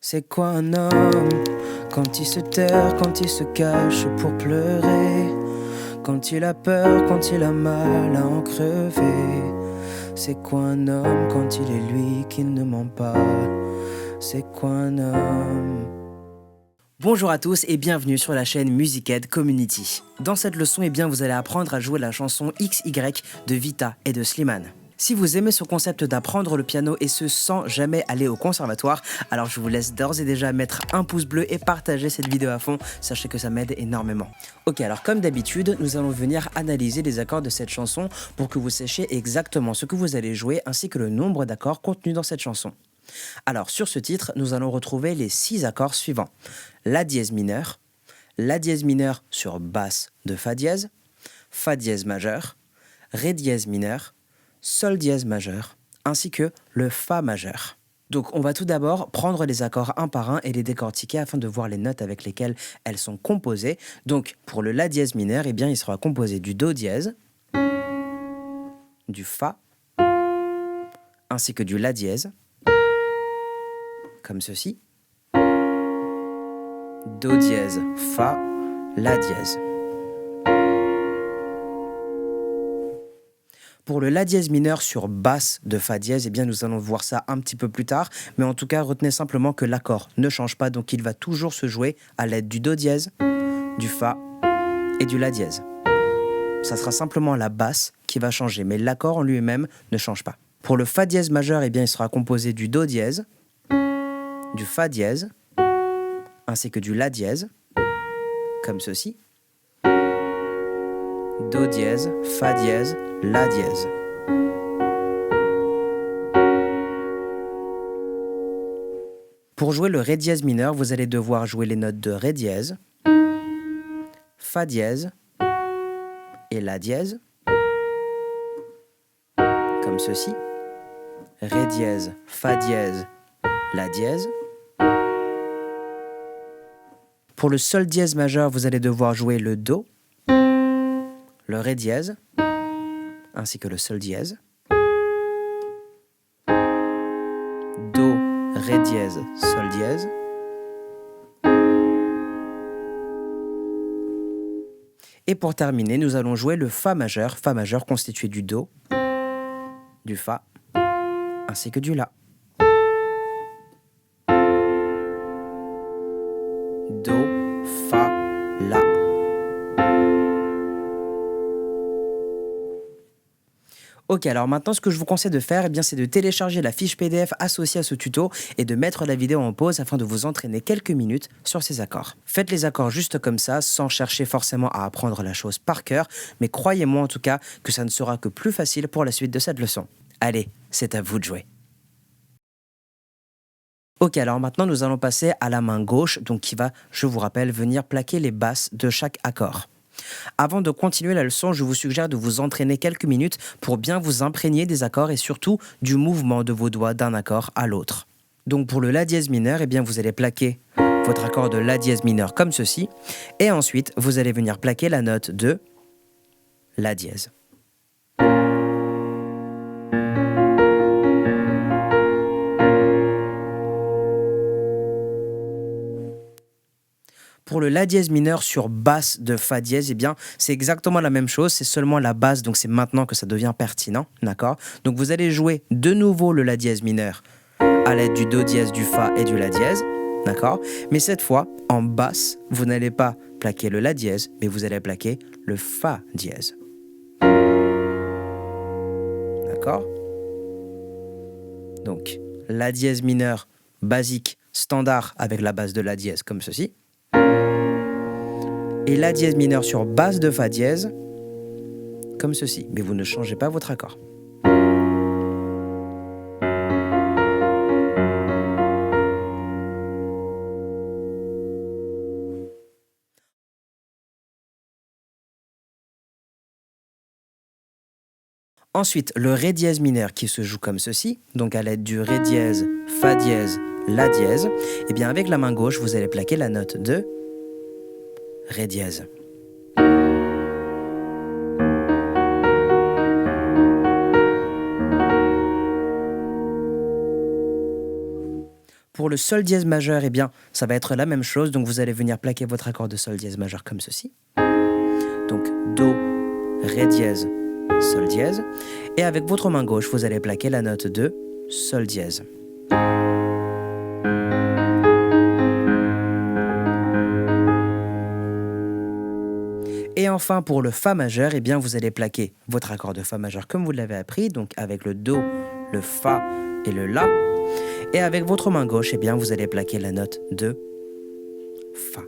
C'est quoi un homme? Quand il se terre, quand il se cache pour pleurer, quand il a peur, quand il a mal à en crever. C'est quoi un homme quand il est lui qui ne ment pas? C'est quoi un homme? Bonjour à tous et bienvenue sur la chaîne Musicaid Community. Dans cette leçon, vous allez apprendre à jouer la chanson XY de Vita et de Slimane. Si vous aimez ce concept d'apprendre le piano et ce sans jamais aller au conservatoire, alors je vous laisse d'ores et déjà mettre un pouce bleu et partager cette vidéo à fond, sachez que ça m'aide énormément. Ok, alors comme d'habitude, nous allons venir analyser les accords de cette chanson pour que vous sachiez exactement ce que vous allez jouer ainsi que le nombre d'accords contenus dans cette chanson. Alors sur ce titre, nous allons retrouver les 6 accords suivants. La dièse mineur sur basse de fa dièse majeur, ré dièse mineur, sol dièse majeur, ainsi que le fa majeur. Donc on va tout d'abord prendre les accords un par un et les décortiquer afin de voir les notes avec lesquelles elles sont composées. Donc pour le la dièse mineur, il sera composé du do dièse, du fa, ainsi que du la dièse, comme ceci. Do dièse, fa, la dièse. Pour le la dièse mineur sur basse de fa dièse, nous allons voir ça un petit peu plus tard, mais en tout cas, retenez simplement que l'accord ne change pas, donc il va toujours se jouer à l'aide du do dièse, du fa et du la dièse. Ça sera simplement la basse qui va changer, mais l'accord en lui-même ne change pas. Pour le fa dièse majeur, il sera composé du do dièse, du fa dièse, ainsi que du la dièse, comme ceci. Do dièse, fa dièse, la dièse. Pour jouer le ré dièse mineur, vous allez devoir jouer les notes de ré dièse, fa dièse et la dièse, comme ceci. Ré dièse, fa dièse, la dièse. Pour le sol dièse majeur, vous allez devoir jouer le do, le ré dièse, ainsi que le sol dièse. Do, ré dièse, sol dièse. Et pour terminer, nous allons jouer le fa majeur constitué du do, du fa, ainsi que du la. Do, fa, la. Ok, alors maintenant ce que je vous conseille de faire, c'est de télécharger la fiche PDF associée à ce tuto et de mettre la vidéo en pause afin de vous entraîner quelques minutes sur ces accords. Faites les accords juste comme ça, sans chercher forcément à apprendre la chose par cœur, mais croyez-moi en tout cas que ça ne sera que plus facile pour la suite de cette leçon. Allez, c'est à vous de jouer. Ok, alors maintenant nous allons passer à la main gauche, donc qui va, je vous rappelle, venir plaquer les basses de chaque accord. Avant de continuer la leçon, je vous suggère de vous entraîner quelques minutes pour bien vous imprégner des accords et surtout du mouvement de vos doigts d'un accord à l'autre. Donc pour le la dièse mineur, vous allez plaquer votre accord de la dièse mineur comme ceci, et ensuite vous allez venir plaquer la note de la dièse. Pour le la dièse mineur sur basse de fa dièse, c'est exactement la même chose, c'est seulement la basse, donc c'est maintenant que ça devient pertinent, d'accord? Donc vous allez jouer de nouveau le la dièse mineur à l'aide du do dièse, du fa et du la dièse, d'accord? Mais cette fois, en basse, vous n'allez pas plaquer le la dièse, mais vous allez plaquer le fa dièse. D'accord? Donc, la dièse mineur basique, standard avec la basse de la dièse, comme ceci. Et la dièse mineur sur basse de fa dièse, comme ceci. Mais vous ne changez pas votre accord. Ensuite, le ré dièse mineur qui se joue comme ceci, donc à l'aide du ré dièse, fa dièse, la dièse, avec la main gauche, vous allez plaquer la note de ré dièse. Pour le sol dièse majeur, eh bien, ça va être la même chose. Donc, vous allez venir plaquer votre accord de sol dièse majeur comme ceci. Donc, Do, Ré dièse, Sol dièse. Et avec votre main gauche, vous allez plaquer la note de Sol dièse. Et enfin, pour le Fa majeur, eh bien, vous allez plaquer votre accord de Fa majeur comme vous l'avez appris, donc avec le Do, le Fa et le La. Et avec votre main gauche, eh bien, vous allez plaquer la note de Fa.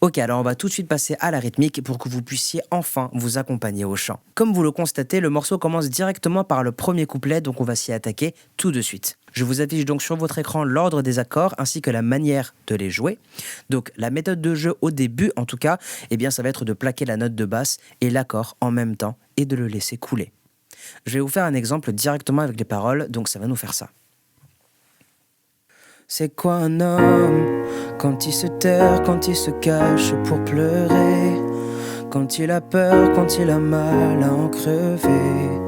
Ok, alors on va tout de suite passer à la rythmique pour que vous puissiez enfin vous accompagner au chant. Comme vous le constatez, le morceau commence directement par le premier couplet, donc on va s'y attaquer tout de suite. Je vous affiche donc sur votre écran l'ordre des accords ainsi que la manière de les jouer. Donc la méthode de jeu au début, en tout cas, eh bien ça va être de plaquer la note de basse et l'accord en même temps et de le laisser couler. Je vais vous faire un exemple directement avec les paroles, donc ça va nous faire ça. C'est quoi un homme quand il se terre, quand il se cache pour pleurer, quand il a peur, quand il a mal à en crever.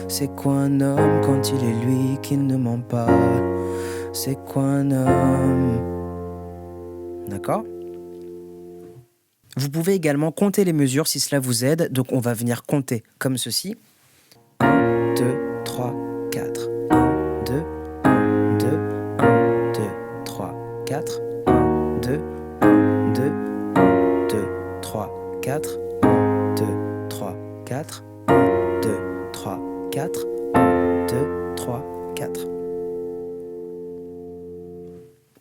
C'est quoi un homme quand il est lui qui ne ment pas? C'est quoi un homme? D'accord? Vous pouvez également compter les mesures si cela vous aide, donc on va venir compter comme ceci. 1, 2, 3, 4. 1, 2, 1, 2, 1, 2, 3, 4. 1, 2, 1, 2, 1, 2, 3, 4. 1, 2, 3, 4. 1, 2, 3, 4. 1, 2, 3, 4.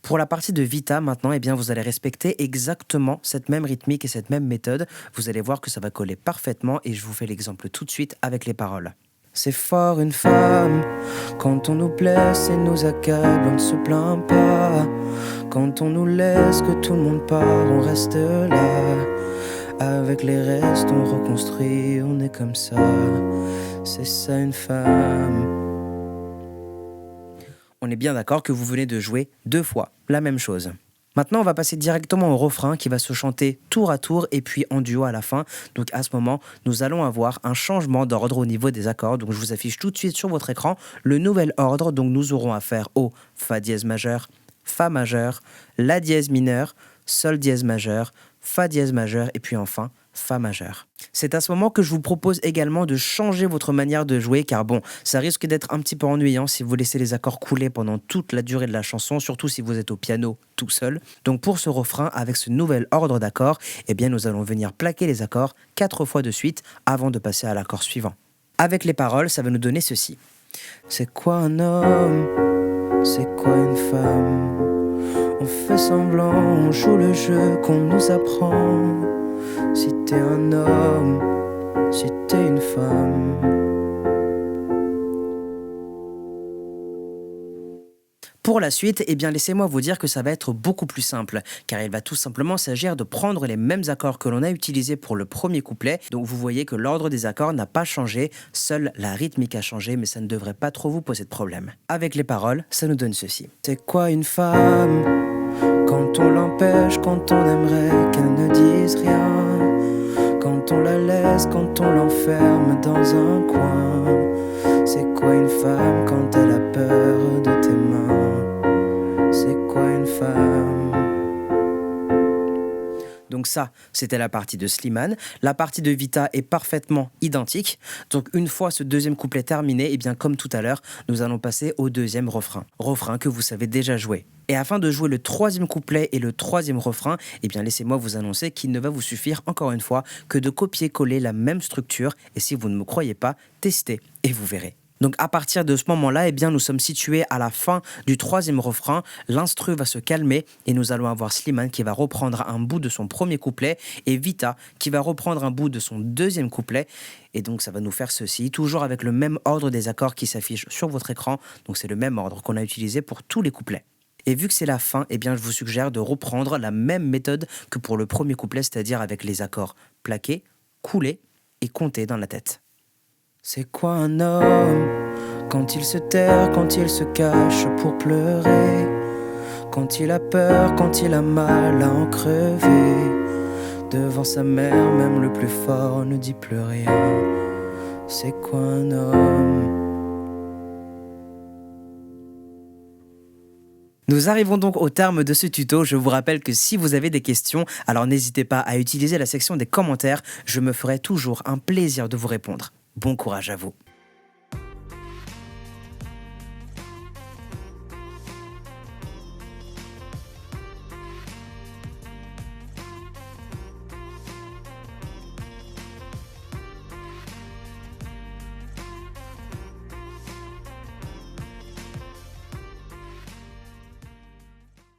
Pour la partie de Vita, maintenant, eh bien, vous allez respecter exactement cette même rythmique et cette même méthode. Vous allez voir que ça va coller parfaitement et je vous fais l'exemple tout de suite avec les paroles. C'est fort une femme, quand on nous blesse et nous accable, on ne se plaint pas. Quand on nous laisse, que tout le monde part, on reste là. Avec les restes, on reconstruit, on est comme ça. C'est ça une femme. On est bien d'accord que vous venez de jouer 2 fois la même chose. Maintenant, on va passer directement au refrain qui va se chanter tour à tour et puis en duo à la fin. Donc à ce moment, nous allons avoir un changement d'ordre au niveau des accords. Donc je vous affiche tout de suite sur votre écran le nouvel ordre. Donc nous aurons affaire au Fa dièse majeur, Fa majeur, La dièse mineur, Sol dièse majeur, Fa dièse majeur et puis enfin Fa majeur. C'est à ce moment que je vous propose également de changer votre manière de jouer car bon, ça risque d'être un petit peu ennuyant si vous laissez les accords couler pendant toute la durée de la chanson, surtout si vous êtes au piano tout seul. Donc pour ce refrain, avec ce nouvel ordre d'accords, eh bien nous allons venir plaquer les accords 4 fois de suite avant de passer à l'accord suivant. Avec les paroles, ça va nous donner ceci. C'est quoi un homme? C'est quoi une femme? On fait semblant, on joue le jeu qu'on nous apprend. Si t'es un homme, si t'es une femme. Pour la suite, eh bien laissez-moi vous dire que ça va être beaucoup plus simple, car il va tout simplement s'agir de prendre les mêmes accords que l'on a utilisés pour le premier couplet. Donc vous voyez que l'ordre des accords n'a pas changé, seule la rythmique a changé, mais ça ne devrait pas trop vous poser de problème. Avec les paroles, ça nous donne ceci. C'est quoi une femme? Quand on l'empêche, quand on aimerait qu'elle ne dise rien, quand on la laisse, quand on l'enferme dans un coin. C'est quoi une femme quand elle a peur de tes mains? C'est quoi une femme? Donc ça, c'était la partie de Slimane. La partie de Vita est parfaitement identique. Donc une fois ce deuxième couplet terminé, et bien comme tout à l'heure, nous allons passer au deuxième refrain. Refrain que vous savez déjà jouer. Et afin de jouer le troisième couplet et le troisième refrain, eh bien laissez-moi vous annoncer qu'il ne va vous suffire encore une fois que de copier-coller la même structure. Et si vous ne me croyez pas, testez et vous verrez. Donc à partir de ce moment-là, eh bien, nous sommes situés à la fin du troisième refrain. L'instru va se calmer et nous allons avoir Slimane qui va reprendre un bout de son premier couplet et Vita qui va reprendre un bout de son deuxième couplet. Et donc ça va nous faire ceci, toujours avec le même ordre des accords qui s'affichent sur votre écran. Donc c'est le même ordre qu'on a utilisé pour tous les couplets. Et vu que c'est la fin, eh bien, je vous suggère de reprendre la même méthode que pour le premier couplet, c'est-à-dire avec les accords plaqués, coulés et comptés dans la tête. C'est quoi un homme quand il se terre, quand il se cache pour pleurer, quand il a peur, quand il a mal à en crever? Devant sa mère, même le plus fort ne dit plus rien. C'est quoi un homme? Nous arrivons donc au terme de ce tuto. Je vous rappelle que si vous avez des questions, alors n'hésitez pas à utiliser la section des commentaires. Je me ferai toujours un plaisir de vous répondre. Bon courage à vous.